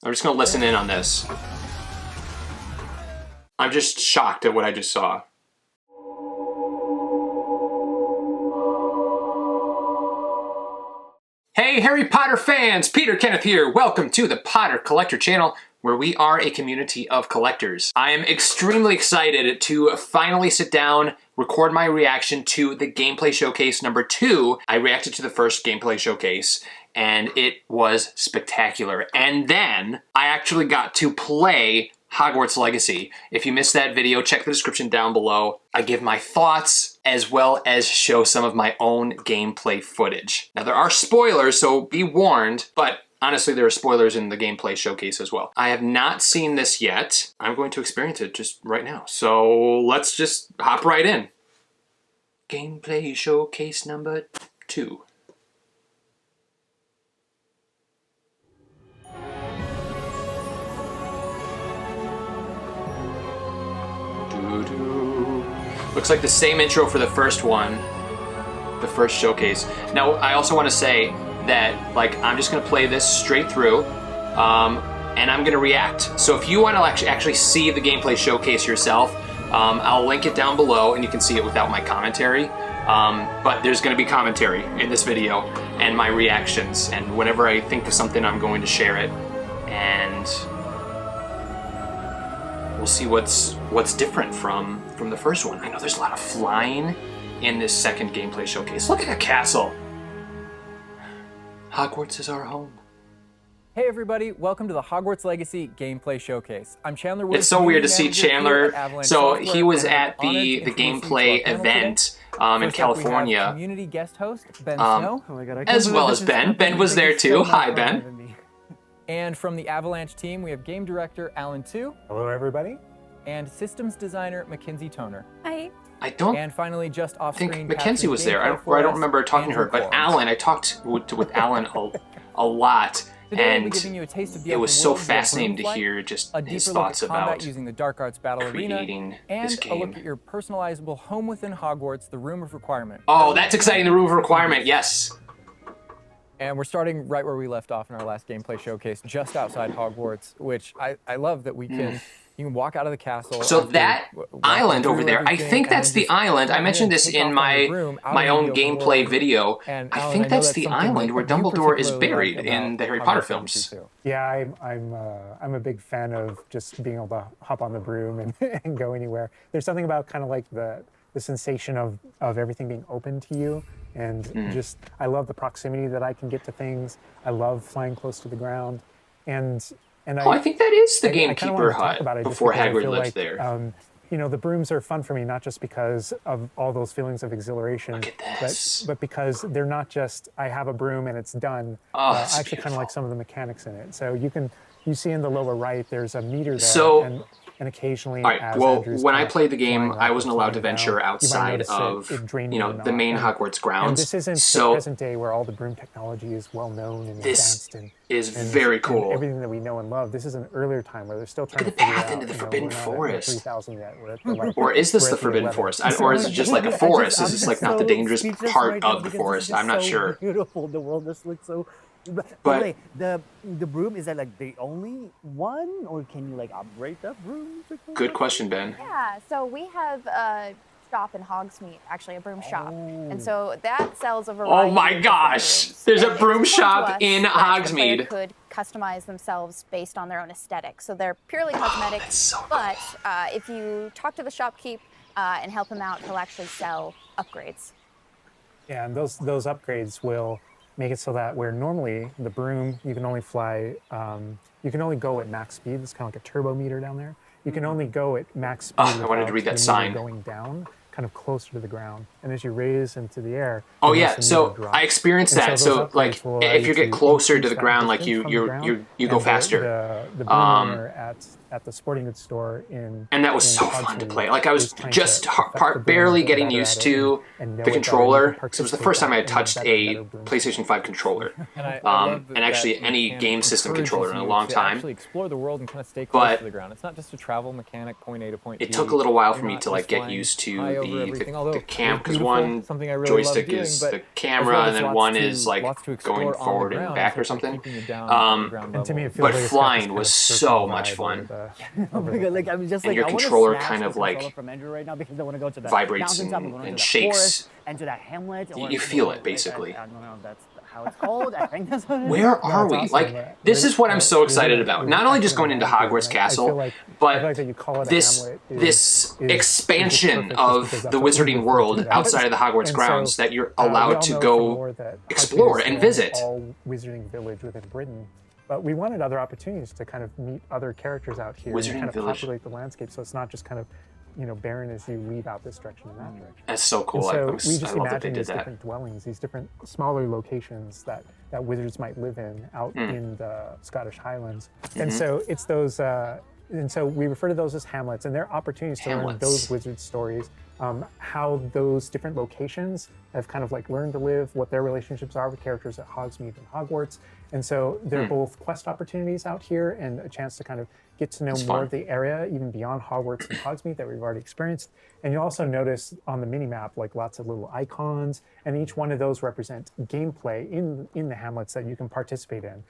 I'm just gonna listen in on this. I'm just shocked at what I just saw. Hey Harry Potter fans, Peter Kenneth here. Welcome to the Potter Collector channel, where we are a community of collectors. I am extremely excited to finally sit down, record my reaction to the gameplay showcase number 2. I reacted to the first gameplay showcase, and it was spectacular. And then I actually got to play Hogwarts Legacy. If you missed that video, check the description down below. I give my thoughts as well as show some of my own gameplay footage. Now there are spoilers, so be warned, but honestly there are spoilers in the gameplay showcase as well. I have not seen this yet. I'm going to experience it just right now. So let's just hop right in. Gameplay showcase number 2. Looks like the same intro for the first one, the first showcase. Now, I also want to say that, like, I'm just going to play this straight through, and I'm going to react. So if you want to actually see the gameplay showcase yourself, I'll link it down below, and you can see it without my commentary. But there's going to be commentary in this video, and my reactions, and whenever I think of something, I'm going to share it, and we'll see what's different from the first one. I know there's a lot of flying in this second gameplay showcase. Look at the castle. Hogwarts is our home. Hey everybody, welcome to the Hogwarts Legacy Gameplay Showcase. I'm Chandler Woods. It's so weird to see Chandler. So he was at the gameplay event in California. Community guest host Ben Snow. Oh my God, as well as Ben. Ben was there too. Hi Ben. And from the Avalanche team, we have game director Alan Tu. Hello everybody. And systems designer Mackenzie Toner. Hi. I don't and finally, just off screen, think Mackenzie was there. I don't remember talking to her, but Alan, I talked with Alan a lot. Today, and it was so fascinating to hear just his thoughts about using the Dark Arts Battle Arena, and this game. A look at your personalizable home within Hogwarts, the Room of Requirement. Oh, that's exciting, the Room of Requirement, yes. And we're starting right where we left off in our last gameplay showcase, just outside Hogwarts, which I love that we can... You can walk out of the castle. So that island over there, I think that's the island. I mentioned this in my own gameplay video. I think that's the island where Dumbledore is buried in the Harry Potter films. Yeah, I'm a big fan of just being able to hop on the broom and go anywhere. There's something about kind of like the sensation of everything being open to you. And just, I love the proximity that I can get to things. I love flying close to the ground. And I think that is the gamekeeper hut before Hagrid lived there. You know, the brooms are fun for me, not just because of all those feelings of exhilaration, Look at this. but because they're not just, I have a broom and it's done. Oh, I actually kind of like some of the mechanics in it. So you see in the lower right, there's a meter there. So, and occasionally, all right, well, when I played the game, I wasn't allowed to venture outside of, you know, the main Hogwarts grounds. And this isn't the present day where all the broom technology is well known and advanced. Is very cool. And everything that we know and love. This is an earlier time where they're still trying to figure out. Look at the path into the Forbidden Forest. 3000 yet. We're at the, or is this the Forbidden Forest? Or is it just like a forest? Is this like not the dangerous part of the forest? I'm not sure. Beautiful. The world just looks so. But wait, the broom, is that like the only one, or can you like upgrade that broom? Good question, Ben. Yeah, so we have a shop in Hogsmeade, actually a broom shop, and so that sells a variety. Oh my gosh, there's a broom shop in Hogsmeade. The player could customize themselves based on their own aesthetic, so they're purely cosmetic. That's so cool. But if you talk to the shopkeep and help him out, he'll actually sell upgrades. Yeah, and those upgrades will make it so that where normally the broom, you can only fly, you can only go at max speed. It's kind of like a turbo meter down there. You can only go at max speed. I wanted to read that sign. Going down, kind of closer to the ground. And as you raise into the air, oh yeah, so I experienced that. So like, if you get closer to the ground, like you go faster. The broom owner at the sporting goods store and that was so fun to play. Like I was just barely getting used to the controller. So it was the first time I had touched a PlayStation 5 controller, and actually any game system controller in a long time. Explore the world and kind of stay close to the ground. It's not just a travel mechanic, point A to point B. It took a little while for me to like get used to over everything. Although the cam, because beautiful, one something I really love joystick doing, is but the as camera, well, and there's then lots one to- is like lots to going explore on the forward and ground back as or if something. keeping you down on the ground And to me, level. it feels But like it's got this flying kind was of so surfing much vibe fun. over Oh my god, like I'm just And like your I wanna controller snatch kind the of, like, controller from Andrew right now because I want to go to the vibrates mountaintop, and I wanna go to the shakes. forest, and to that hamlet. I wanna You go feel to- it, basically. I don't know if that's how it's called. I think that's what it is. Where are it's we? awesome, Like, but this we're- is what I'm so we're excited doing- about. we're Not only just actually going into gonna Hogwarts I feel Castle, like- I but feel like that you call it a this hamlet is this just expansion perfect just of because that's the what we wizarding refer world to it as. outside of the Hogwarts And so, grounds that you're we allowed all to know go from lore that explore Hogsmeade is and the visit. all wizarding village within Britain. But we wanted other opportunities to kind of meet other characters out here Wizarding and kind of village. populate the landscape, so it's not just kind of, barren as you leave out this direction and that direction. That's so And cool. so I we just love that they imagine did these that. different dwellings, these different smaller locations that wizards might live in out in the Scottish Highlands. And so it's those, and so we refer to those as hamlets, and they're opportunities to learn Hamlets. those wizard stories, how those different locations have kind of like learned to live, what their relationships are with characters at Hogsmeade and Hogwarts. And so they're both quest opportunities out here and a chance to kind of get to know That's more fun. of the area, even beyond Hogwarts and Hogsmeade that we've already experienced. And you'll also notice on the mini-map, like lots of little icons, and each one of those represent gameplay in the hamlets that you can participate in,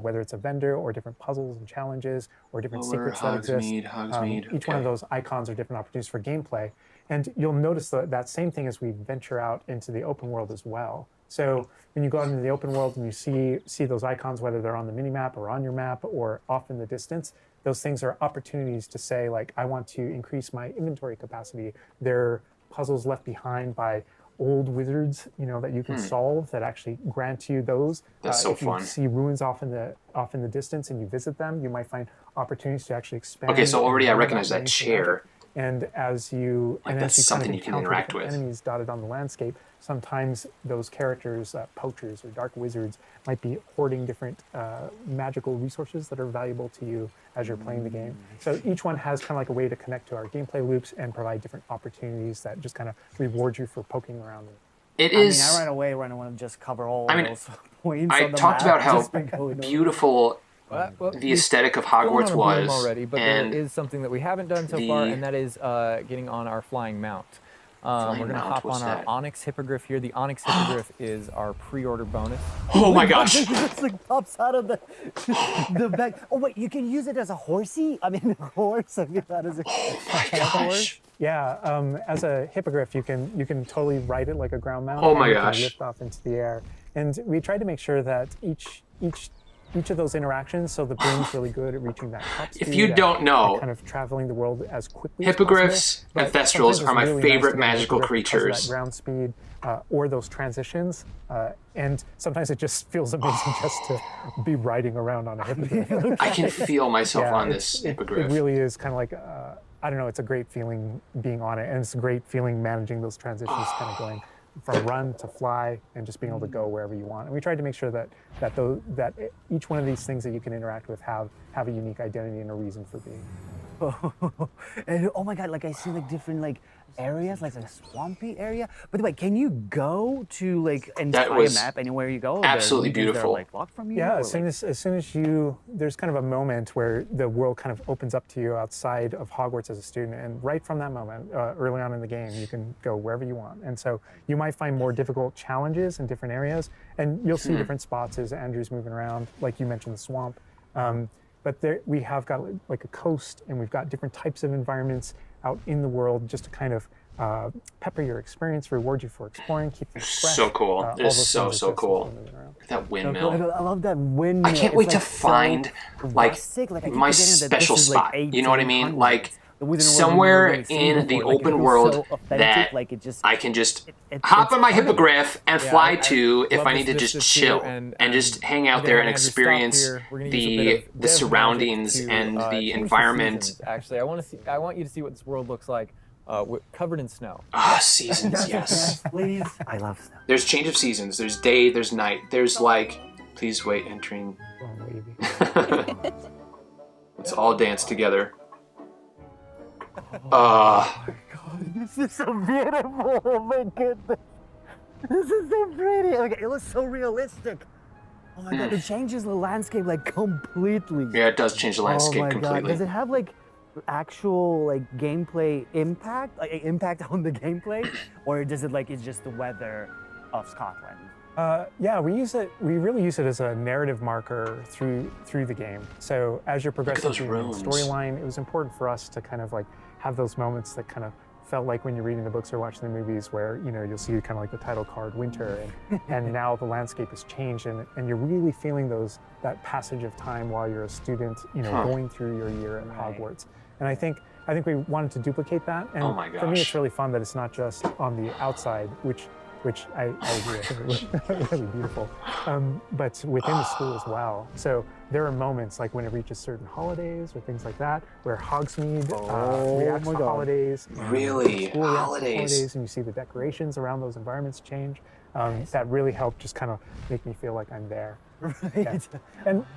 whether it's a vendor or different puzzles and challenges or different Lower secrets that exist. Hogsmeade, Each one of okay. those icons are different opportunities for gameplay. And you'll notice that same thing as we venture out into the open world as well. So when you go out into the open world and you see those icons, whether they're on the mini-map or on your map or off in the distance, those things are opportunities to say, like, I want to increase my inventory capacity. They're puzzles left behind by old wizards, that you can solve that actually grant you those. That's so if fun. you see ruins off in the distance and you visit them, you might find opportunities to actually expand. Okay, so and already I learn recognize about that things chair. and as you Like, and that's as you something kind you of can encounter interact different with. enemies dotted on the landscape, sometimes those characters, poachers or dark wizards, might be hoarding different magical resources that are valuable to you as you're playing the game. So each one has kind of like a way to connect to our gameplay loops and provide different opportunities that just kind of reward you for poking around. It I mean, is. I ran away when I want to just cover all I mean, those points I on the talked map, about how just by going over. beautiful Well, the we've aesthetic of gone Hogwarts on a was, broom already, but and there is something that we haven't done so far, the- and that is getting on our flying mount. Flying We're going to mount, hop what's on our that? Onyx Hippogriff here. The Onyx Hippogriff is our pre-order bonus. oh my gosh, It just like pops out of the back. Oh wait, you can use it as a horsey? I mean, a horse. I mean, that is a my gosh. Yeah, as a hippogriff, you can totally ride it like a ground mount. Oh and my you can gosh. lift off into the air. And we tried to make sure that each of those interactions, so the broom's really good at reaching that top speed. If you at- don't know, at kind of traveling the world as quickly hippogriffs as possible. and But thestrals sometimes are my it's really favorite nice to be a magical hippogriff because of creatures. That ground speed or those transitions. And sometimes it just feels amazing just to be riding around on a hippogriff. I can feel myself Yeah, on it's- this it hippogriff. really is kind of like, I don't know, it's a great feeling being on it. And it's a great feeling managing those transitions, kind of going from run to fly and just being able to go wherever you want. And we tried to make sure that each one of these things that you can interact with have a unique identity and a reason for being. And oh my god, like I see like different like areas, like a swampy area. By the way, can you go to like and That spy a was map anywhere you go? Are there absolutely regions that are, beautiful. like locked from you? Yeah, or, as soon as you, there's kind of a moment where the world kind of opens up to you outside of Hogwarts as a student, and right from that moment, early on in the game, you can go wherever you want. And so you might find more difficult challenges in different areas, and you'll see different spots as Andrew's moving around, like you mentioned, the swamp. But there, we have got like a coast, and we've got different types of environments out in the world just to kind of pepper your experience, reward you for exploring, keep things fresh. So cool. all It's those so, things so exist cool. as we're moving around. That So windmill. cool. I love that windmill. I can't It's, wait to like, so find like rustic. Like, I keep my forgetting that this special is, like, spot. You know what I mean? 1800s. Like The Wizarding World we've somewhere never seen in the before. Like, it open feels world so authentic, that like it just I can just it- hop it's on my part of it. hippogriff and Yeah, fly I to if love I need to this just too, chill and just hang out again, there and Andrew, stop experience here. We're gonna use a bit of the dev surroundings magic to, and the change environment. seasons, actually, I want you to see what this world looks like, covered in snow. Ah, seasons, yes. Please. I love snow. There's change of seasons. There's day, there's night. There's like, please wait, entering. Wrong wavy. Let's all dance together. This is so beautiful. Oh my goodness. This is so pretty. Okay, it looks so realistic. Oh my god, it changes the landscape like completely. Yeah, it does change the landscape oh my completely. god. Does it have like actual like gameplay impact, like impact on the gameplay, or does it like it's just the weather of Scotland? Yeah, we use it. We really use it as a narrative marker through the game. So as you're progressing those through the runes. storyline, it was important for us to kind of like have those moments that kind of felt like when you're reading the books or watching the movies, where you'll see kind of like the title card winter, and now the landscape has changed, and you're really feeling that passage of time while you're a student, going through your year at Hogwarts. And I think we wanted to duplicate that. And Oh my for me, gosh. it's really fun that it's not just on the outside, which I agree, I think it was really beautiful, but within the school as well. So there are moments like when it reaches certain holidays or things like that, where Hogsmeade reacts my to God. holidays. and Really? the school reacts to Holidays. and you see the decorations around those environments change. That really helped just kind of make me feel like I'm there. Right. Yeah.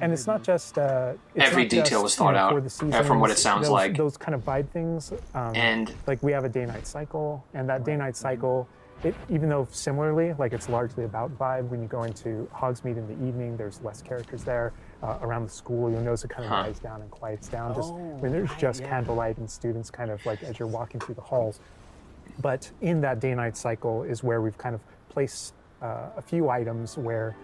And it's not just Every detail was thought out, for the from what it seasons, sounds like. those kind of vibe things. And Like we have a day-night cycle, and that day-night cycle, even though similarly, like it's largely about vibe, when you go into Hogsmeade in the evening, there's less characters there. Around the school, you'll notice it kind of dies down and quiets down just when there's just candlelight and students kind of like as you're walking through the halls. But in that day-night cycle is where we've kind of placed a few items where,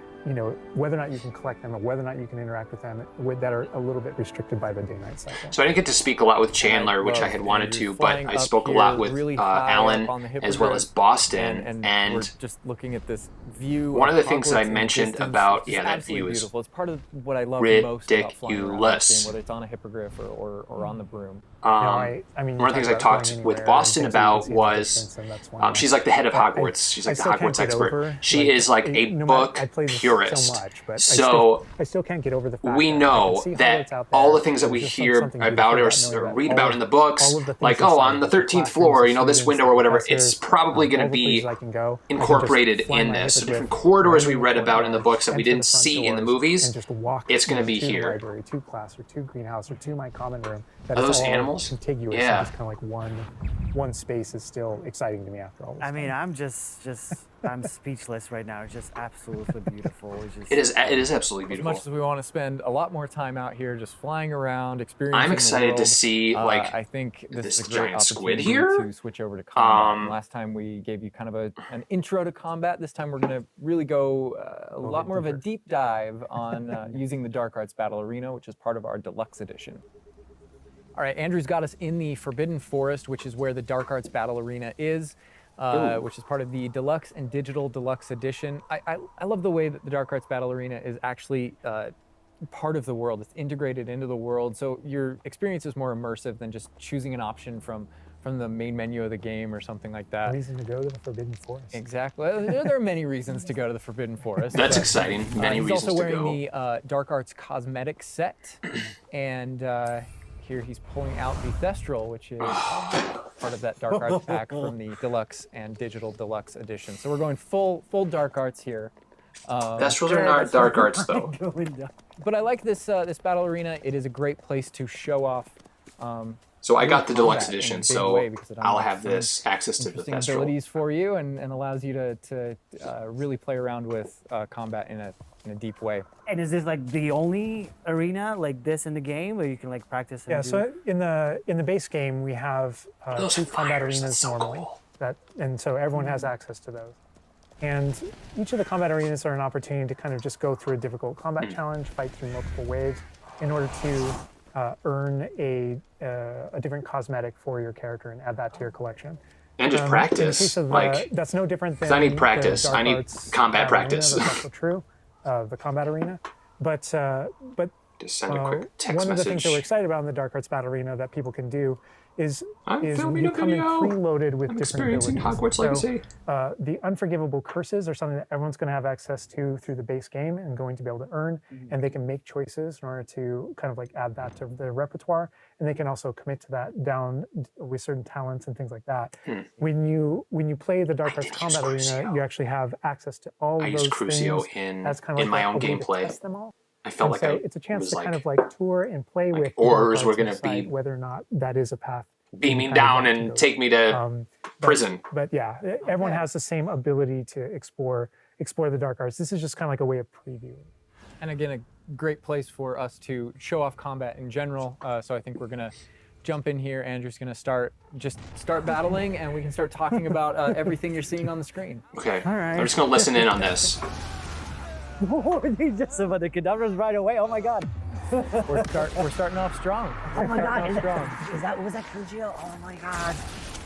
whether or not you can collect them or whether or not you can interact with them that are a little bit restricted by the day-night cycle. so I didn't get to speak a lot with Chandler, which I had wanted to, but I spoke a lot with Alan as well as Boston, and we're just looking at this view. one of the things that I Hogwarts in the mentioned distance. about It's that absolutely view is beautiful. It's part of what I love most about flying around, ridiculous. whether it's on a hippogriff or on the broom. I mean, one of the things I talked with Boston about was she's like the head of Hogwarts. She's like the Hogwarts expert. She is like a book purist. So I still can't get over the fact we that I know can see that Hogwarts out there. all the things that we There's just hear something about beautiful or knowing read that about in the books, all of the things like, inside on the the 13th classrooms, floor, the this students, window the or whatever, professors, it's probably going all to the be places I can go. I can just incorporated fly in my this. The different hippogriff corridors we right read the about in the books that we enter didn't the front see in the doors movies. and just walk, It's going to be to the here. library, to class, or to greenhouse, or to my common room. That Are it's those all animals? contiguous. Yeah. And just kind of like one space is still exciting to me after all this I mean, time. I'm just I'm speechless right now. It's just absolutely beautiful. It's just, It is absolutely As beautiful. much as we want to spend a lot more time out here just flying around, experiencing I'm excited the to world, see like I think this this is a great giant squid opportunity here. to switch over to combat. Last time we gave you kind of an intro to combat. This time we're going to really go a lot more of a deep dive on using the Dark Arts Battle Arena, which is part of our deluxe edition. All right, Andrew's got us in the Forbidden Forest, which is where the Dark Arts Battle Arena is, which is part of the Deluxe and Digital Deluxe Edition. I love the way that the Dark Arts Battle Arena is actually part of the world. It's integrated into the world, so your experience is more immersive than just choosing an option from the main menu of the game or something like that. Reason to go to the Forbidden Forest. Exactly. There are many reasons to go to the Forbidden Forest. That's but, exciting. Many he's reasons also to wearing go. the Dark Arts cosmetic set, and here he's pulling out the Thestral, which is part of that Dark Arts pack from the Deluxe and Digital Deluxe Edition. So we're going full Dark Arts here. Thestrals are not Dark Arts though. But I like this battle arena. It is a great place to show off. So I got the deluxe combat in a edition, big so way because it I'll unlocks have some this access to the interesting Thestral. abilities for you and allows you to really play around with combat in a deep way. And is this like the only arena like this in the game where you can like practice? And Yeah, do... so in the base game we have Those 2 combat fires, arenas that's so normally, cool. and so everyone has access to those. And each of the combat arenas are an opportunity to kind of just go through a difficult combat challenge, fight through multiple waves, in order to earn a different cosmetic for your character and add that to your collection. And just In the practice. case of Like, that's no different than I need the practice. Dark I need Arts combat Battle Arena, practice. That's also true, the combat arena. But just send a quick text one of the things that we're message. excited about in the Dark Arts Battle Arena that people can do is filming you a come in video. preloaded with I'm different experiencing abilities. Hogwarts Legacy. So, the unforgivable curses are something that everyone's going to have access to through the base game and going to be able to earn, and they can make choices in order to kind of like add that to their repertoire, and they can also commit to that down with certain talents and things like that. When you play the Dark Arts did use Combat Crucio. Arena, you actually have access to all I of used those Crucio things in as kind of like my a own way to gameplay. test them all. I felt And like so I it's a chance was to like kind of like tour and play with the orders Dark were Arts gonna and decide be whether or not that is a path beaming kind of down want to and go take me to prison. But yeah, everyone has the same ability to explore the Dark Arts. This is just kind of like a way of previewing. And again, a great place for us to show off combat in general. So I think we're going to jump in here. Andrew's gonna start battling, and we can start talking about everything you're seeing on the screen. Okay. All right. I'm just gonna listen in on this. They just about the cadavers right away. Oh my god. We're starting off strong. Oh my god. Starting off strong. Was that Sergio? Oh my god.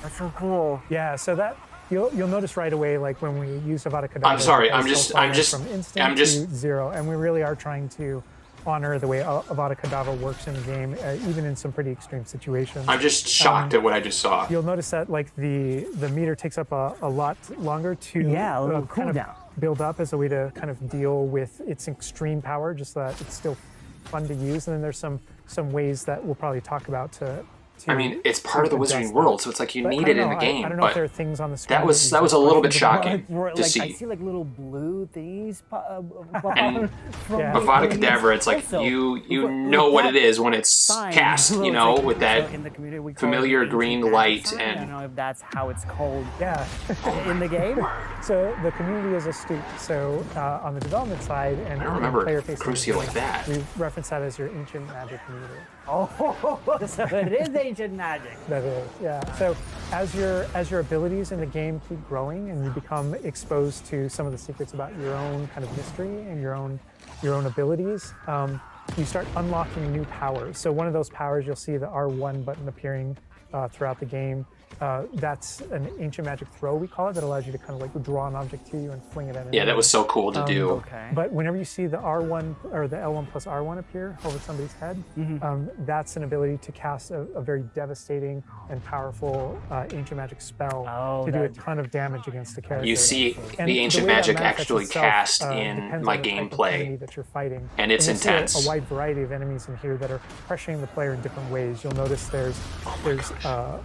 That's so cool. Yeah, so that you'll notice right away, like when we use Avada Kedavra. I'm sorry, I'm from just instant to zero, and we really are trying to honor the way Avada Kedavra works in the game, even in some pretty extreme situations. I'm just shocked at what I just saw. You'll notice that like the meter takes up a lot longer to Yeah, a little kind of cooldown. build up as a way to kind of deal with its extreme power, just so that it's still fun to use. And then there's some ways that we'll probably talk about to I mean, it's part of the adjust Wizarding that. World, so it's like you But I need don't it in know, the game. I don't know if there are But things on the screen. that was a little bit shocking to I see. see like little blue things pop And from Yeah. Avada Kedavra, it's like Also, you with know what that it is when it's sign, cast, so you it's know, like- with so that in the community we call familiar it the green ancient light magic sign. and- I don't know if that's how it's called Yeah. in the game. So the community is astute. So on the development side and I don't remember player-facing Crucio like that. we reference that as your ancient magic community. Oh, so it is ancient magic. That is, yeah. So as your abilities in the game keep growing and you become exposed to some of the secrets about your own kind of mystery and your own abilities, you start unlocking new powers. So one of those powers, you'll see the R1 button appearing throughout the game. That's an ancient magic throw, we call it, that allows you to kind of like draw an object to you and fling it at an Yeah, that enemy. was so cool to do. Okay. But whenever you see the R1 or the L1 plus R1 appear over somebody's head, that's an ability to cast a very devastating and powerful ancient magic spell to do a ton of damage against the character. You see And the ancient way that magic manifests actually itself, cast depends in on my the type of gameplay. enemy that you're fighting. And it's you'll see intense. a wide variety of enemies in here that are pressuring the player in different ways. You'll notice there's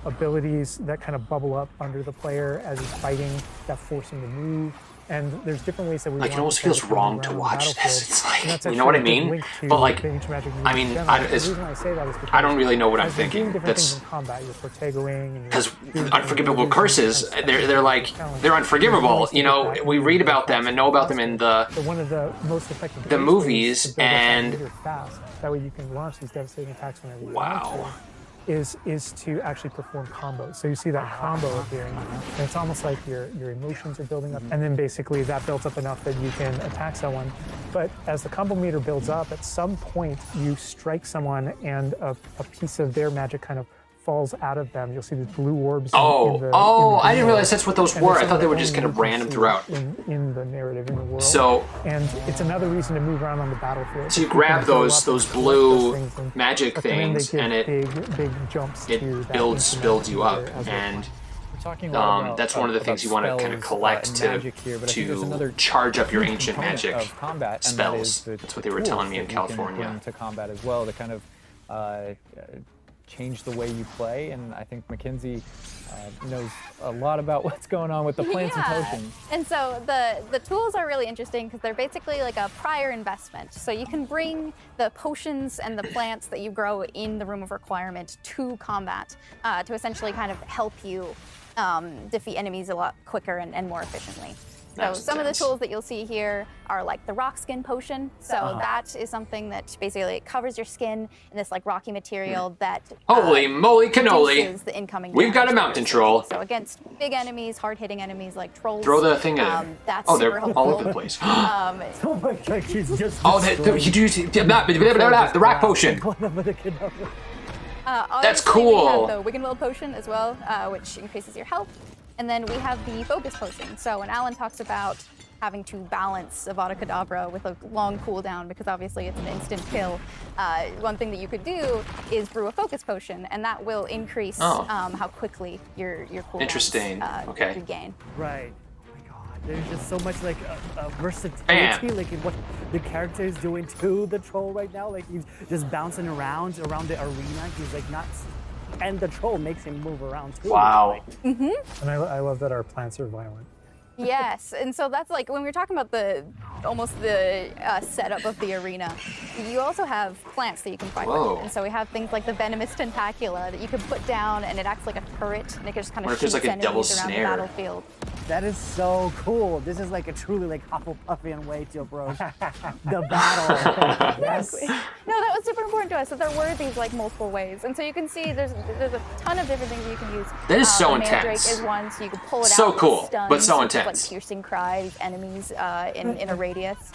abilities that kind of bubble up under the player as he's fighting that force him to move. And there's different ways that we Like, it want almost the player feels to come wrong to around the watch this. battlefield. It's like, And that's you know what I actually a big mean? link to But like, the ancient magic I community mean, in general. The it's, reason I say that is because I don't really know what I'm as you're doing thinking. different That's things in combat, you're Fortegoing and you're because doing unforgivable different curses, things, they're like, they're unforgivable. You know, we read about them and know about them in So one of the most effective the ways movies, to build up that and- meter fast. That way you can launch these devastating attacks whenever you Wow. want to. Is to actually perform combos. So you see that combo appearing, and it's almost like your emotions are building up, and then basically that builds up enough that you can attack someone. But as the combo meter builds up, at some point you strike someone, and a piece of their magic kind of falls out of them. You'll see the blue orbs. Oh, in the I didn't game. realize that's what those And were. it's I thought they were something just kind of you can random see throughout. in the narrative in the world. So, and it's another reason to move around on the battlefield. so you can grab blow those up and collect blue those things and- magic but then they things, give and big jumps to it that builds ancient you magic up, meter as well. and We're talking a lot about, that's one of the about things you want to kind of spells, collect and to magic here, but I think there's another charge up your huge ancient component magic of combat, and that is spells. the That's what they were telling tools me in that you can California. bring to combat as well to kind of change the way you play. And I think Mackenzie knows a lot about what's going on with the plants and potions. And so the tools are really interesting because they're basically like a prior investment. So you can bring the potions and the plants that you grow in the Room of Requirement to combat to essentially kind of help you defeat enemies a lot quicker and more efficiently. So That's some of the intense. tools that you'll see here are like the rock skin potion. So that is something that basically covers your skin in this like rocky material that Holy moly cannoli! reduces the incoming We've got a damage that mountain you're troll. taking. So against big enemies, hard-hitting enemies like trolls. Throw the thing at it. That's Oh, super they're helpful. all over the place. Oh my god, he's just Oh, you do the rock potion. That's Obviously, We cool. have the Wiggenweld potion as well, which increases your health. And then we have the focus potion. So when Alan talks about having to balance Avada Kedavra with a long cooldown, because obviously it's an instant kill, one thing that you could do is brew a focus potion, and that will increase how quickly your cooldowns Interesting. Okay. regain. Right. Oh my god, there's just so much like versatility, Bam. like in what the character is doing to the troll right now. Like he's just bouncing around the arena. He's like not, and the troll makes him move around too. Wow. And I love that our plants are violent. Yes, and so that's like when we were talking about the setup of the arena. You also have plants that you can fight Whoa. with, and so we have things like the venomous tentacula that you can put down, and it acts like a turret, and it can just kind What of if there's, shoot like, a double enemies around the snare? battlefield. That is so cool. This is like a truly like Hufflepuffian way to approach the battle. Yes. No, that was super important to us, that there were these like multiple ways. And so you can see there's a ton of different things you can use. That is so the Mandrake intense. is one, so you can pull it So out. cool, stuns, but so which is, intense. Like piercing cries, enemies in a radius.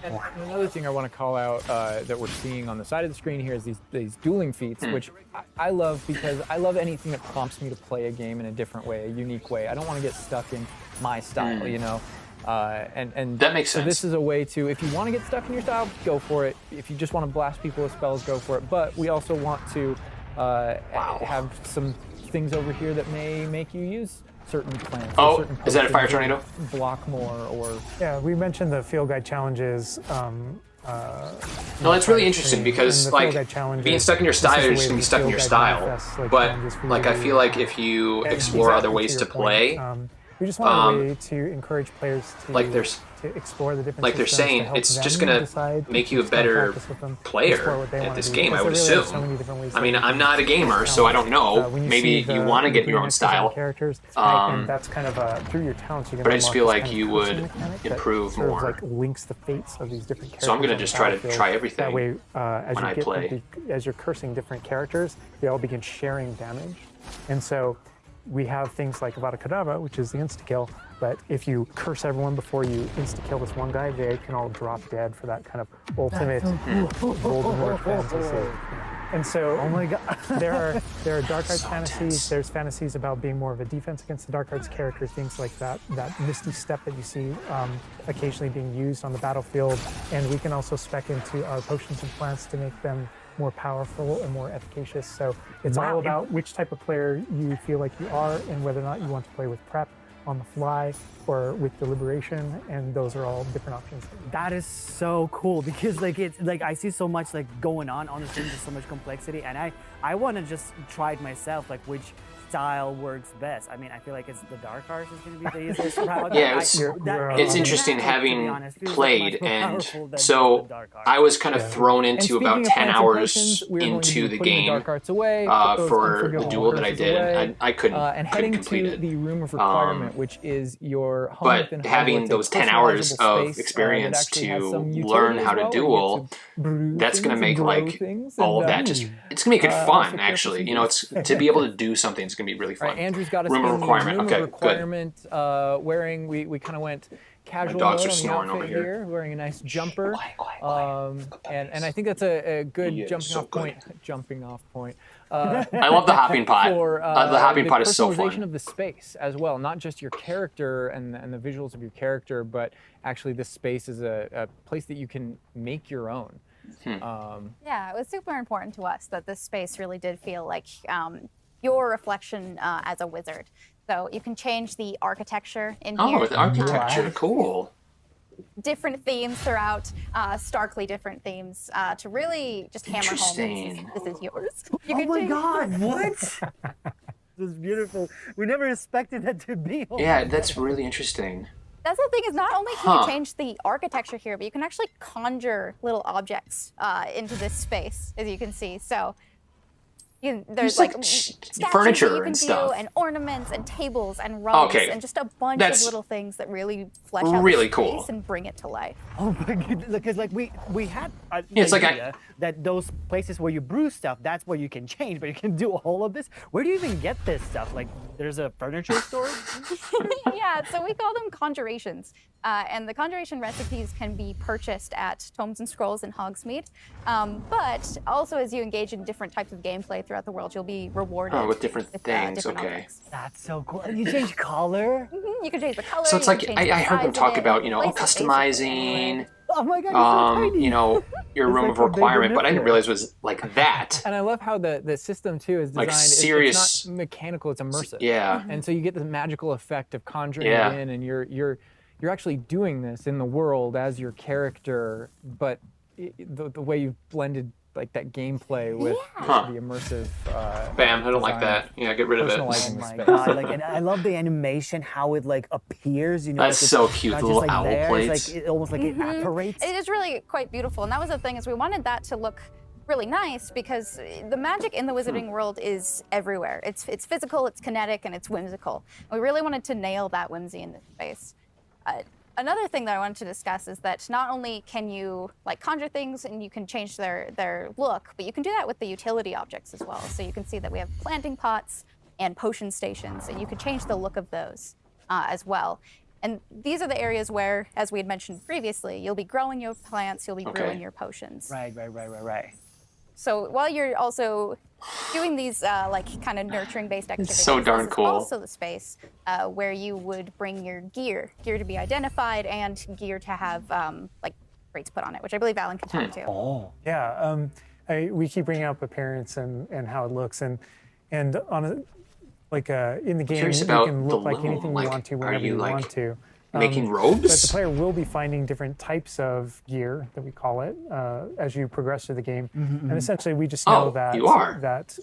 And another thing I want to call out that we're seeing on the side of the screen here is these dueling feats, which I love because I love anything that prompts me to play a game in a different way, a unique way. I don't want to get stuck in my style, you know. And that makes so sense. this is a way to, if you want to get stuck in your style, go for it. If you just want to blast people with spells, go for it. But we also want to have some things over here that may make you use certain plans. Oh, certain is that a fire potions, tornado? Block more, or Yeah, we mentioned the field guide challenges. No, that's really interesting because, And the like, field guide challenges, being stuck in your this is style, the you're way just gonna be the stuck in field your guide style. manifests, like, But, challenges for you like, to I do. feel like if you And explore other exactly ways to to your point, play, we just want a way to encourage players to like there's- to explore the different like they're systems to saying, help it's them just gonna decide make you a to start better practice with them, player explore what they at wanna this do, game, I because would there really are assume. so many different ways I that mean, you can I'm not a gamer, so I don't know. when you Maybe see you the- want to the get your own green X's on style. characters, and that's kind of through your talents. You can But I just unlock feel this like kind of you cursing would mechanic that improve sort of, more. like links the fates of these different characters. So I'm gonna on the just try to battlefield. try everything That way, as when you I get play. as you're cursing different characters, they all begin sharing damage, and so we have things like Avada Kedavra, which is the insta-kill, but if you curse everyone before you insta-kill this one guy, they can all drop dead for that kind of ultimate Voldemort fantasy. And so, Oh my god. there are dark arts So fantasies. intense. There's fantasies about being more of a defense against the dark arts characters, things like that misty step that you see occasionally being used on the battlefield. And we can also spec into our potions and plants to make them more powerful and more efficacious. So it's all about which type of player you feel like you are and whether or not you want to play with prep, on the fly, or with deliberation, and those are all different options. That is so cool because like it's like I see so much like going on the screen, there's so much complexity, and I want to just try it myself, like which style works best. I mean, I feel like it's the dark arts is going to be the easiest route. Yeah, it's It's interesting to be having honest, feels played, much more and powerful than so the dark arts. I was kind of thrown And into about speaking of 10 plants and hours potions, we're going to into be the putting game dark arts away, put those for the unforgivable duel that I curses did. away, I couldn't and heading complete to it. the room of requirement, which is your home But within having Hogwarts, a those 10 hours personalizable of space, experience that actually has to some utility learn as how to well, where you duel, get to brew that's going to things make and grow like things all of and, that just, it's going to make it fun, also actually. careful You know, it's to be able to do something, it's going to be really All fun. right, Andrew's got us Room of in the requirement. room Okay, of requirement. Wearing, we kind of went casual dogs mode are on the snoring outfit over here. Wearing a nice jumper, Quiet. and I think that's a good He is jumping so off good. point. Jumping off point. I love the hopping pot. For, The hopping pot is so personalization fun. of the space as well, not just your character and the visuals of your character, but actually this space is a place that you can make your own. Yeah, it was super important to us that this space really did feel like your reflection as a wizard. So you can change the architecture in here. Oh, the architecture, cool. Different themes throughout, starkly different themes, to really just hammer home Interesting. this is yours. You Oh can my change- god, what? This is beautiful. We never expected that to be. Oh Yeah, my that's really interesting. That's the thing, is not only can Huh. you change the architecture here, but you can actually conjure little objects into this space, as you can see. So there's There's, like, statues furniture that you can and do, stuff. and ornaments and tables and rugs Okay, and just a bunch that's of little things that really flesh out really the space cool. and bring it to life. Oh my goodness, because like we had an Yeah, it's like idea that those places where you brew stuff, that's where you can change, but you can do all of this. Where do you even get this stuff? Like there's a furniture store? Yeah, so we call them conjurations. And the conjuration recipes can be purchased at Tomes and Scrolls in Hogsmeade. But also, as you engage in different types of gameplay throughout the world, you'll be rewarded Oh, with different things, different okay. objects. That's so cool. You change color? You can change the color. So it's you like, can change I the heard them size of talk it, about, you know, place it basically. customizing, Oh my god, it's so tiny. you know, your It's room like of a big requirement, but I didn't emitter. realize it was like that. And I love how the system too is designed. Like it's serious- not mechanical; it's immersive. Yeah. And so you get the magical effect of conjuring Yeah. it in, and you're actually doing this in the world as your character, but the way you've blended like that gameplay with Huh. the immersive. Bam, I don't like design. that. Yeah, get rid of it. Personalizing Oh the my space. god! Like, and I love the animation, how it like appears. You know, That's like, it's so cute, not the just, little like, owl there, plates. It's like it almost like evaporates. It is really quite beautiful. And that was the thing, is we wanted that to look really nice because the magic in the wizarding world is everywhere. It's physical, it's kinetic, and it's whimsical. We really wanted to nail that whimsy in this space. Another thing that I wanted to discuss is that not only can you like conjure things and you can change their look, but you can do that with the utility objects as well. So you can see that we have planting pots and potion stations, and you can change the look of those as well. And these are the areas where, as we had mentioned previously, you'll be growing your plants, you'll be brewing your potions. Right. So while you're also doing these like kind of nurturing-based activities, so darn this is cool. also the space where you would bring your gear to be identified and gear to have like rates put on it, which I believe Alan can talk to. Oh. Yeah, we keep bringing up appearance and how it looks, and on a, like in the game, Curious you about can the look like loom. anything you want to whenever you want to. Making But the robes? player will be finding different types of gear, that we call it, as you progress through the game. And essentially, we just know that you are. that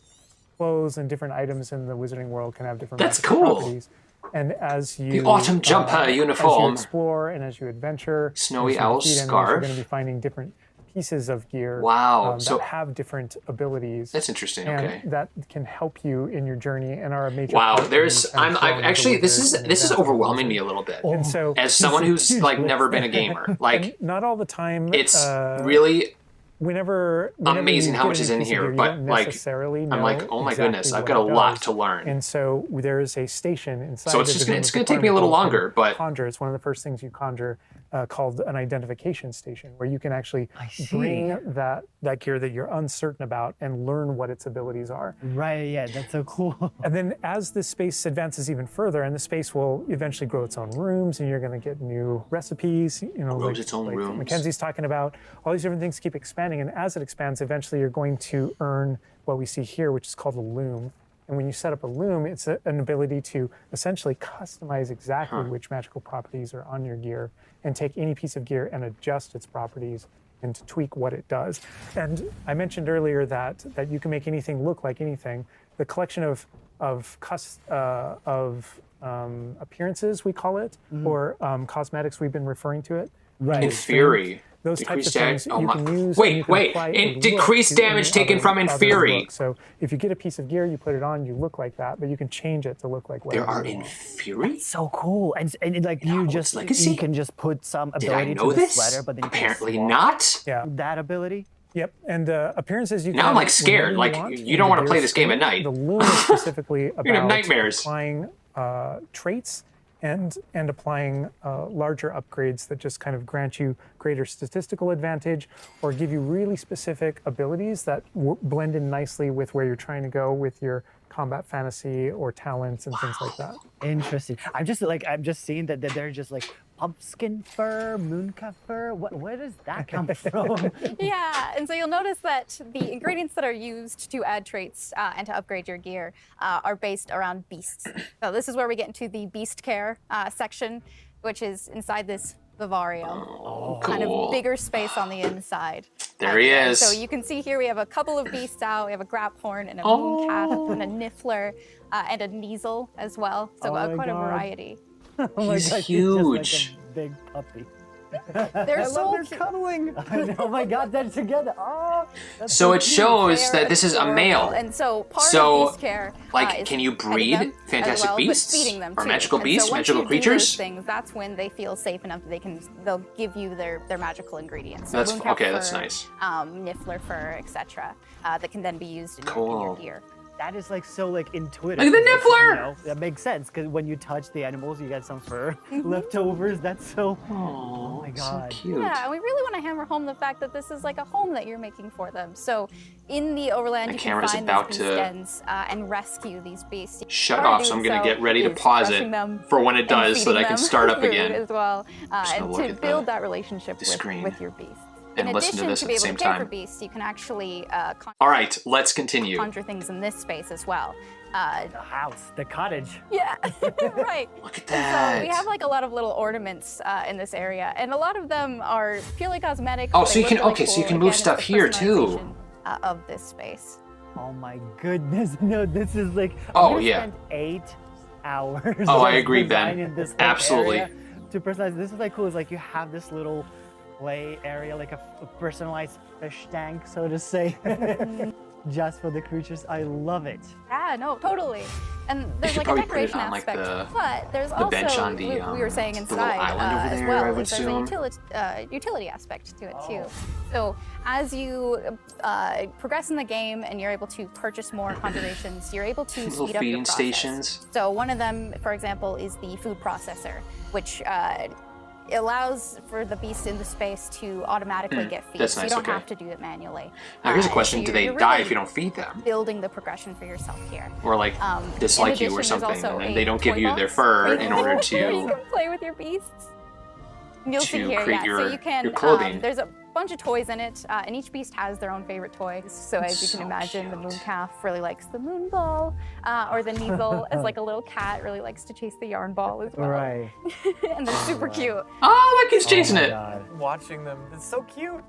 clothes and different items in the wizarding world can have different That's magical cool. properties. And as you The autumn jumper as you uniform. explore and as you adventure, Snowy as you owl defeat enemies, scarf. you're going to be finding different pieces of gear Wow, that so- have different abilities. That's interesting, and okay. that can help you in your journey and are a major Wow, part in there's kind of I've growing as a actually this is wizard and this is advancing as a overwhelming me wizard. a little bit. And so As someone who's like never been a gamer. Like and not all the time. it's really whenever amazing you how get much a is in piece of here, gear, you but, don't like, necessarily I'm know like, oh my exactly goodness, I've what got a it lot does. to learn. And so there is a station inside. So it's of just the gonna- Doom it's of gonna take me a little Department longer, but- conjure. It's one of the first things you conjure, called an identification station, where you can actually I see. bring that gear that you're uncertain about and learn what its abilities are. Right, yeah, that's so cool. And then as the space advances even further, and the space will eventually grow its own rooms, and you're going to get new recipes, Grows its own rooms. Mackenzie's talking about, all these different things keep expanding, and as it expands, eventually you're going to earn what we see here, which is called a loom. And when you set up a loom, it's an ability to essentially customize exactly which magical properties are on your gear, and take any piece of gear and adjust its properties and to tweak what it does. And I mentioned earlier that you can make anything look like anything. The collection of appearances, we call it, or cosmetics, we've been referring to it. Right. In theory. Those types of Decreased things damage- oh you my- can use. Wait, and you can wait, apply and a look decreased to damage any taken other- from other Inferi. look. So if you get a piece of gear, you put it on, you look like that, but you can change it to look like There whatever are you in want. Fury? So cool. And like you Hogwarts just Legacy? you can just put some Did I ability know to the this? sweater, but then you Apparently can swap not. Yeah. that ability. Yep, and appearances you can. Now I'm, like, have scared. whenever Like, want you in don't the wanna gear play this game at state. night. The loom is specifically about gonna have nightmares. applying traits and applying larger upgrades that just kind of grant you greater statistical advantage or give you really specific abilities that blend in nicely with where you're trying to go with your combat fantasy or talents and things like that. Interesting. I'm just seeing that they're just like pumpkin fur, mooncat fur. Where does that come from? Yeah, and so you'll notice that the ingredients that are used to add traits and to upgrade your gear are based around beasts. So this is where we get into the beast care section, which is inside this vivarium. Oh, Kind cool. of bigger space on the inside. There he And is. So you can see here we have a couple of beasts out. We have a graphorn and a mooncalf and a niffler and a neasel as well. So Oh my quite a God. variety. Oh my He's gosh, huge. He's just like a big puppy. They're I so love their cute. cuddling. Oh my God, they're together. Oh, that's So it cute. shows They're that this is a adorable. male. And so part So, of beast care like, is can you petting breed them fantastic as well, beasts? but feeding them Or too. magical And beasts, so once magical you do those creatures? things, that's when they feel safe enough that they'll give you their magical ingredients. So That's- mooncalf okay, that's fur, nice. Niffler fur, etc. That can then be used in your Cool. gear. That is like so like intuitive. Look at the 'cause, like, niffler! you know, that makes sense because when you touch the animals, you get some fur leftovers. That's so. Oh my God. So cute. Yeah, and we really want to hammer home the fact that this is like a home that you're making for them. So in the overland, My you can camera's find about these to beast dens and rescue these beasts. Shut Part of off, so I'm doing gonna get ready to is pause it brushing them for when it and does so that I feeding can them start up food again. as well, just gonna and look to at build the- that relationship screen with your beast. and In listen to addition this to at be the able same to care time. for beasts, you can actually All right, let's continue. conjure things in this space as well. The house, the cottage. Yeah, right. Look at So that. we have like a lot of little ornaments in this area, and a lot of them are purely cosmetic. Oh, but so they you can- look really okay, so you cool. can move Again, stuff it's the here, too. personalization, of this space. Oh my goodness! No, this is like. Oh, I'm gonna yeah. Spend 8 hours. Oh, I just agree, Ben. designing this whole Absolutely. area to personalize. This is like cool. It's like you have this little play area, like a personalized fish tank, so to say, just for the creatures. I love it. Yeah, no, totally. And there's like a probably put it decoration on, like, aspect, but there's also bench on the, we were saying the little inside island over as there, well. I would There's assume. a utility aspect to it too. So as you progress in the game and you're able to purchase more conjurations, you're able to Little speed up your feeding process. stations. So one of them, for example, is the food processor, which allows for the beasts in the space to automatically get feed. That's so nice, you don't okay. have to do it manually. Now here's a So question: do they you're die really if you don't feed them, building the progression for yourself here? or like In dislike you addition, or there's something, also and then a they don't give toy you their box fur where in you order can to play with your beasts. You'll see to here, create yeah. your- So you can. your clothing. There's a bunch of toys in it, and each beast has their own favorite toy. So as you So can imagine, the moon cute. calf really likes the moon ball, or the Neasel, as like a little cat, really likes to chase the yarn ball as well. Right. And they're super cute. Oh, look, he's chasing Oh my it. God. Watching them, it's so cute.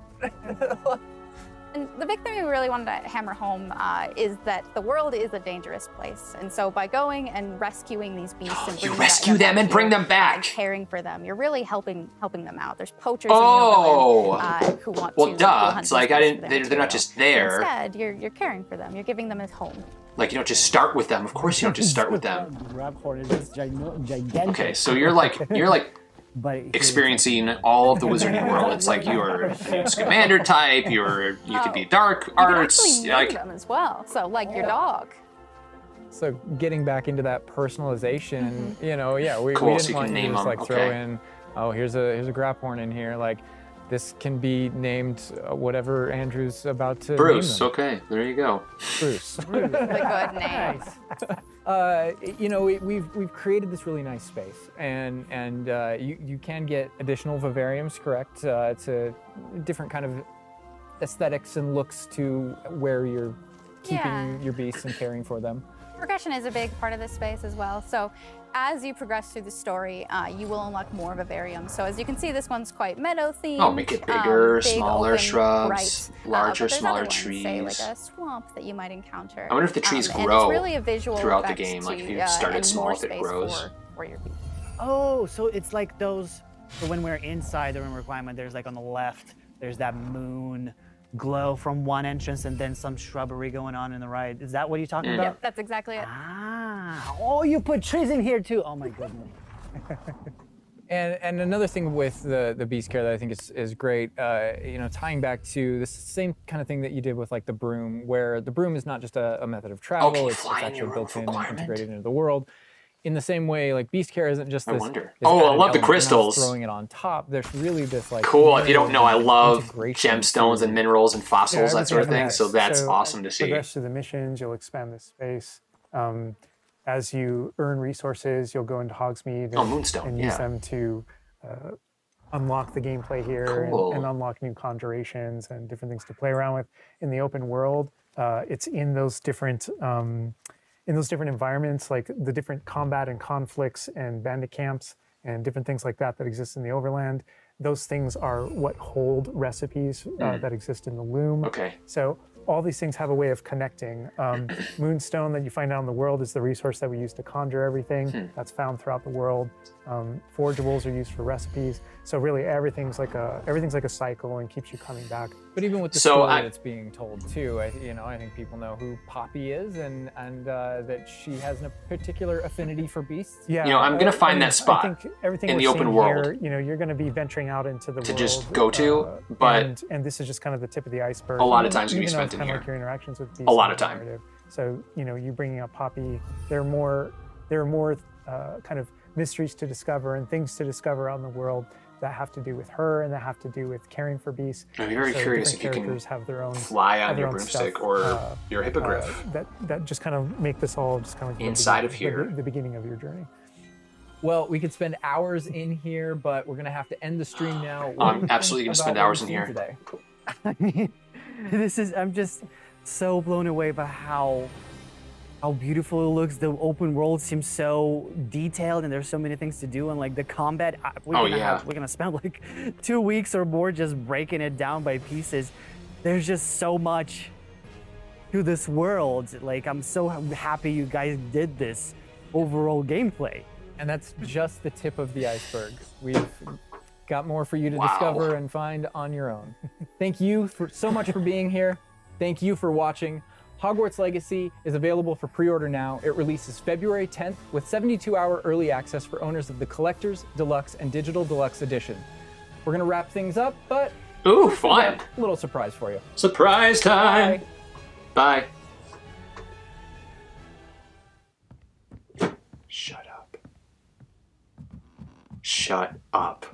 And the big thing we really wanted to hammer home is that the world is a dangerous place. And so by going and rescuing these beasts and You bringing rescue them and back bring here, them back. and caring for them, you're really helping them out. There's poachers Oh. in the Overland, who want Well, to duh. hunt It's these like I beasts didn't. for They're their not material. just there. Instead, you're caring for them. You're giving them a home. Like you don't just start with them. Of course you don't just start with them. Grab horn is just gigantic. Okay, so you're like But it- experiencing all of the wizarding world. It's like you're a commander type. You could be dark You can arts. actually name Like them as well. So like your dog. So getting back into that personalization, you know, yeah, we Cool, didn't so you want can you to name just them, like throw okay. in, oh, here's a graphorn in here. Like, this can be named whatever Andrew's about to Bruce. name them. Okay, there you go. Bruce. It's a good name. You know, we've created this really nice space, and you can get additional vivariums, correct, to different kind of aesthetics and looks to where you're keeping Yeah. your beasts and caring for them. Progression is a big part of this space as well. So as you progress through the story, you will unlock more vivariums. So as you can see, this one's quite meadow themed. Oh, make it bigger, big, smaller open, shrubs, bright. larger, But there's smaller other ones, say like trees. a swamp that you might encounter. I wonder if the trees and grow it's really a visual throughout the effect game, like if to, you start it and small, more if it space grows. for your beast. Oh, so it's like those. So when we're inside the room requirement, there's like on the left, there's that moon glow from one entrance, and then some shrubbery going on the right. Is that what you're talking about? Yep, that's exactly it. Ah. Oh, you put trees in here too. Oh my goodness. And another thing with the beast care that I think is great, you know, tying back to this same kind of thing that you did with like the broom, where the broom is not just a method of travel, Okay, it's fly in actually your room built in and requirement. integrated into the world. In the same way, like beast care isn't just I this. wonder. this Oh, I added love the element, you're not crystals. just throwing it on top. There's really this like. Cool. If you don't know, I love integration gemstones to- and minerals and fossils, Yeah, that sort of everything thing. So has- that's so awesome to see. Progress through the missions, you'll expand the space. As you earn resources, you'll go into Hogsmeade and, Oh, Moonstone, and use yeah. them to unlock the gameplay here Cool. and unlock new conjurations and different things to play around with in the open world. It's in those different environments, like the different combat and conflicts and bandit camps and different things like that that exist in the Overland. Those things are what hold recipes that exist in the loom. Okay. So all these things have a way of connecting. Moonstone that you find out in the world is the resource that we use to conjure everything. That's found throughout the world. Forgeables are used for recipes. So really, everything's like a cycle and keeps you coming back. But even with the So story I- that's being told too, I think people know who Poppy is and that she has a particular affinity for beasts. Yeah, You know, I'm gonna find that spot I think everything in we're the open seeing world Here, you know, you're going to be venturing out into the world just go to, but and this is just kind of the tip of the iceberg. a lot of Even- time's gonna be even though spent it's in kind of here. like your interactions with beasts A lot in of the time. narrative. So you know, you bringing up Poppy, there are more kind of mysteries to discover and things to discover out in the world that have to do with her and that have to do with caring for beasts. I'm very So curious different if you can characters have their own fly on have their your own broomstick stuff, or your hippogriff. that just kind of make this all just kind of like the Inside of beginning- here. the beginning of your journey. Well, we could spend hours in here, but we're gonna have to end the stream now. What do I'm you absolutely think gonna spend about what hours in we've here. seen today? I mean, I'm just so blown away by how beautiful it looks. The open world seems so detailed, and there's so many things to do. And like the combat, we're gonna spend like 2 weeks or more just breaking it down by pieces. There's just so much to this world. Like I'm so happy you guys did this overall gameplay. And that's just the tip of the iceberg. We've Got more for you to Wow. discover and find on your own. Thank you so much for being here. Thank you for watching. Hogwarts Legacy is available for pre-order now. It releases February 10th with 72-hour early access for owners of the Collector's, Deluxe, and Digital Deluxe Edition. We're gonna wrap things up, but Ooh, fun. a little surprise for you. Surprise time. Bye. Bye. Shut up. Shut up.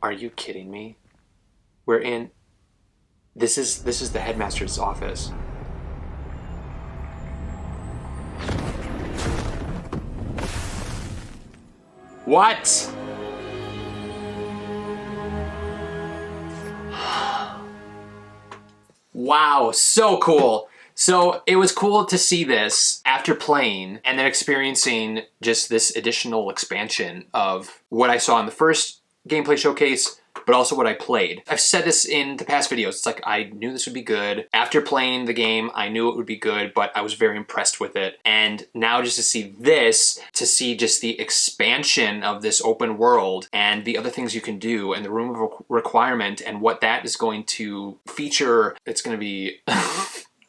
Are you kidding me? We're in... This is the headmaster's office. What? Wow, so cool. So it was cool to see this after playing and then experiencing just this additional expansion of what I saw in the first gameplay showcase, but also what I played. I've said this in the past videos. It's like, I knew this would be good. After playing the game, I knew it would be good, but I was very impressed with it. And now just to see this, to see just the expansion of this open world and the other things you can do and the room of requirement and what that is going to feature, it's going to be...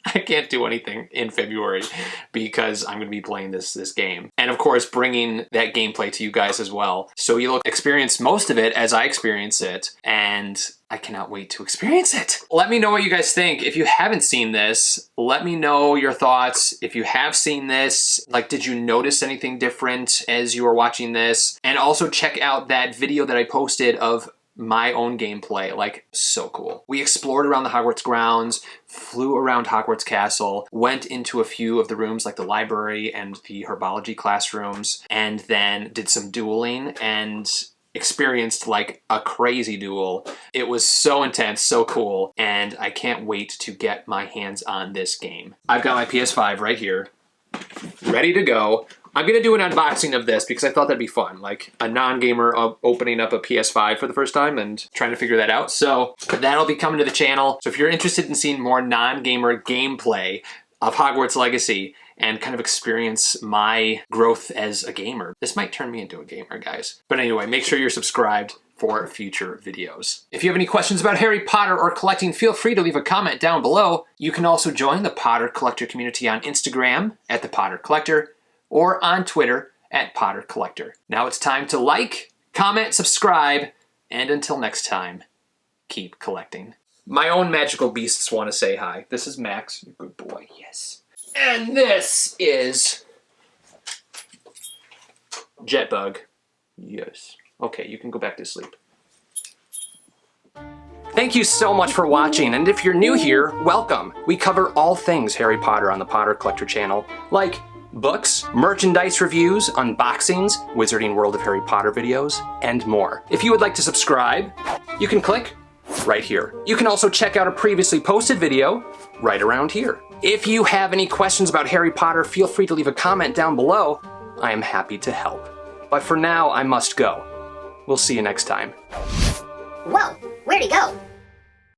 I can't do anything in February because I'm going to be playing this game. And of course, bringing that gameplay to you guys as well. So you'll experience most of it as I experience it, and I cannot wait to experience it. Let me know what you guys think. If you haven't seen this, let me know your thoughts. If you have seen this, like, did you notice anything different as you were watching this? And also check out that video that I posted of my own gameplay. Like, so cool. We explored around the Hogwarts grounds, flew around Hogwarts Castle, went into a few of the rooms like the library and the herbology classrooms, and then did some dueling and experienced like a crazy duel. It was so intense, so cool, and I can't wait to get my hands on this game. I've got my PS5 right here, ready to go. I'm going to do an unboxing of this because I thought that'd be fun, like a non-gamer opening up a PS5 for the first time and trying to figure that out. So that'll be coming to the channel. So if you're interested in seeing more non-gamer gameplay of Hogwarts Legacy and kind of experience my growth as a gamer, this might turn me into a gamer, guys. But anyway, make sure you're subscribed for future videos. If you have any questions about Harry Potter or collecting, feel free to leave a comment down below. You can also join the Potter Collector community on Instagram at The Potter Collector, or on Twitter at Potter Collector. Now it's time to like, comment, subscribe, and until next time, keep collecting. My own magical beasts want to say hi. This is Max, you good boy, yes. And this is Jetbug, yes. Okay, you can go back to sleep. Thank you so much for watching, and if you're new here, welcome. We cover all things Harry Potter on the Potter Collector channel, like books, merchandise reviews, unboxings, Wizarding World of Harry Potter videos, and more. If you would like to subscribe, you can click right here. You can also check out a previously posted video right around here. If you have any questions about Harry Potter, feel free to leave a comment down below. I am happy to help. But for now, I must go. We'll see you next time. Whoa, where'd he go?